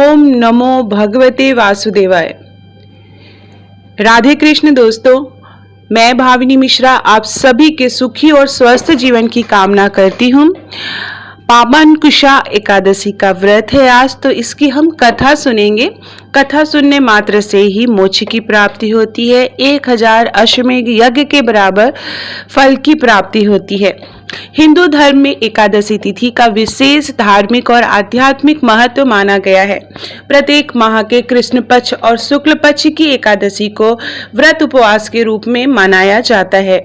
ओम नमो भगवते वासुदेवाय। राधे कृष्ण दोस्तों, मैं भाविनी मिश्रा आप सभी के सुखी और स्वस्थ जीवन की कामना करती हूँ। पावनकुशा एकादशी का व्रत है आज, तो इसकी हम कथा सुनेंगे। कथा सुनने मात्र से ही मोक्ष की प्राप्ति होती है। 1000 अश्वमेध यज्ञ के बराबर फल की प्राप्ति होती है। हिंदू धर्म में एकादशी तिथि का विशेष धार्मिक और आध्यात्मिक महत्व माना गया है। प्रत्येक माह के कृष्ण पक्ष और शुक्ल पक्ष की एकादशी को व्रत उपवास के रूप में मनाया जाता है।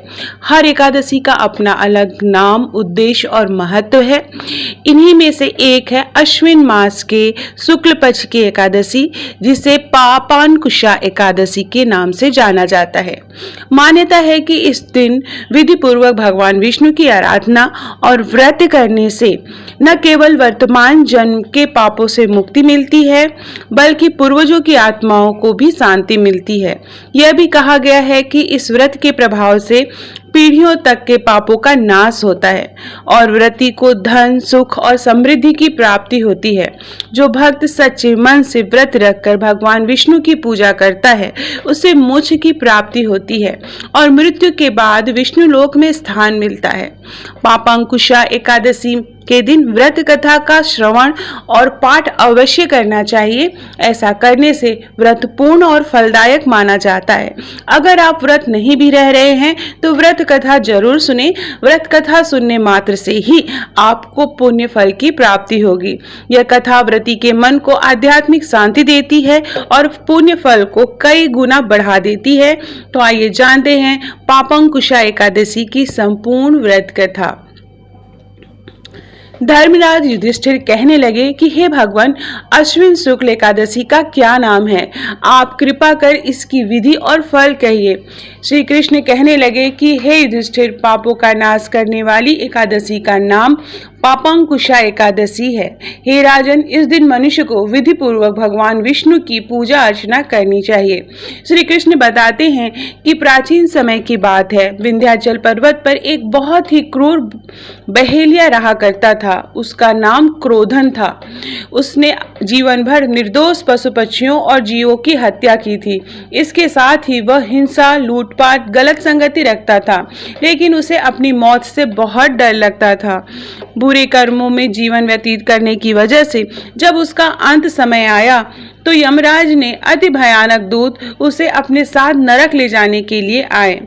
हर एकादशी का अपना अलग नाम, उद्देश्य और महत्व है। इन्हीं में से एक है अश्विन मास के शुक्ल पक्ष की एकादशी, जिसे पावनकुशा एकादशी के नाम से जाना जाता है। मान्यता है कि इस दिन विधि पूर्वक भगवान विष्णु की आराधना और व्रत करने से न केवल वर्तमान जन्म के पापों से मुक्ति मिलती है, बल्कि पूर्वजों की आत्माओं को भी शांति मिलती है। यह भी कहा गया है कि इस व्रत के प्रभाव से पीढ़ियों तक के पापों का नाश होता है और व्रती को धन, सुख और समृद्धि की प्राप्ति होती है। जो भक्त सच्चे मन से व्रत रखकर भगवान विष्णु की पूजा करता है, उसे मोक्ष की प्राप्ति होती है और मृत्यु के बाद विष्णु लोक में स्थान मिलता है। पावनकुशा एकादशी के दिन व्रत कथा का श्रवण और पाठ अवश्य करना चाहिए। ऐसा करने से व्रत पूर्ण और फलदायक माना जाता है। अगर आप व्रत नहीं भी रह रहे हैं तो व्रत कथा जरूर सुने। व्रत कथा सुनने मात्र से ही आपको पुण्य फल की प्राप्ति होगी। यह कथा व्रती के मन को आध्यात्मिक शांति देती है और पुण्य फल को कई गुना बढ़ा देती है। तो आइए जानते हैं पावनकुशा एकादशी की संपूर्ण व्रत कथा। धर्मराज युधिष्ठिर कहने लगे कि हे भगवान, अश्विन शुक्ल एकादशी का क्या नाम है? आप कृपा कर इसकी विधि और फल कहिए। श्री कृष्ण कहने लगे कि हे युधिष्ठिर, पापों का नाश करने वाली एकादशी का नाम पावनकुशा एकादशी है। हे राजन, इस दिन मनुष्य को विधि पूर्वक भगवान विष्णु की पूजा अर्चना करनी चाहिए। श्री कृष्ण बताते हैं कि प्राचीन समय की बात है, विंध्याचल पर्वत पर एक बहुत ही क्रूर बहेलिया रहा करता था। उसका नाम क्रोधन था। उसने जीवन भर निर्दोष पशु पक्षियों और जीवों की हत्या की थी। इसके साथ ही वह हिंसा, लूटपाट, गलत संगति रखता था, लेकिन उसे अपनी मौत से बहुत डर लगता था। बुरे कर्मों में जीवन व्यतीत करने की वजह से जब उसका अंत समय आया तो यमराज ने अति भयानक दूत उसे अपने साथ नरक ले जाने के लिए आए।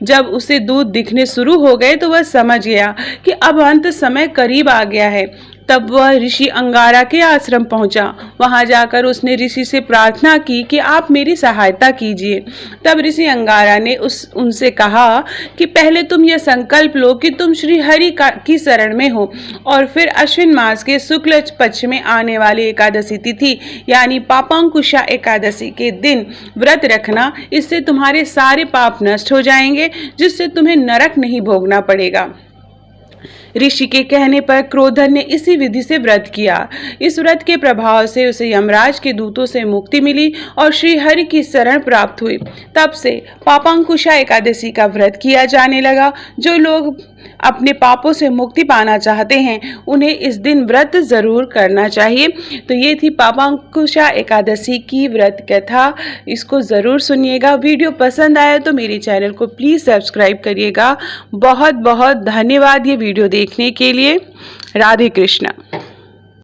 जब उसे दूत दिखने शुरू हो गए तो वह समझ गया कि अब अंत समय करीब आ गया है। तब वह ऋषि अंगारा के आश्रम पहुंचा। वहां जाकर उसने ऋषि से प्रार्थना की कि आप मेरी सहायता कीजिए। तब ऋषि अंगारा ने उनसे कहा कि पहले तुम यह संकल्प लो कि तुम श्री हरि की शरण में हो और फिर अश्विन मास के शुक्ल पक्ष में आने वाली एकादशी तिथि यानी पावनकुशा एकादशी के दिन व्रत रखना। इससे तुम्हारे सारे पाप नष्ट हो जाएंगे, जिससे तुम्हें नरक नहीं भोगना पड़ेगा। ऋषि के कहने पर क्रोधन ने इसी विधि से व्रत किया। इस व्रत के प्रभाव से उसे यमराज के दूतों से मुक्ति मिली और श्री हरि की शरण प्राप्त हुई। तब से पावनकुशा एकादशी का व्रत किया जाने लगा। जो लोग अपने पापों से मुक्ति पाना चाहते हैं, उन्हें इस दिन व्रत जरूर करना चाहिए। तो ये थी पावनकुशा एकादशी की व्रत कथा। इसको जरूर सुनिएगा। वीडियो पसंद आया तो मेरे चैनल को प्लीज सब्सक्राइब करिएगा। बहुत बहुत धन्यवाद ये वीडियो देखने के लिए। राधे कृष्ण।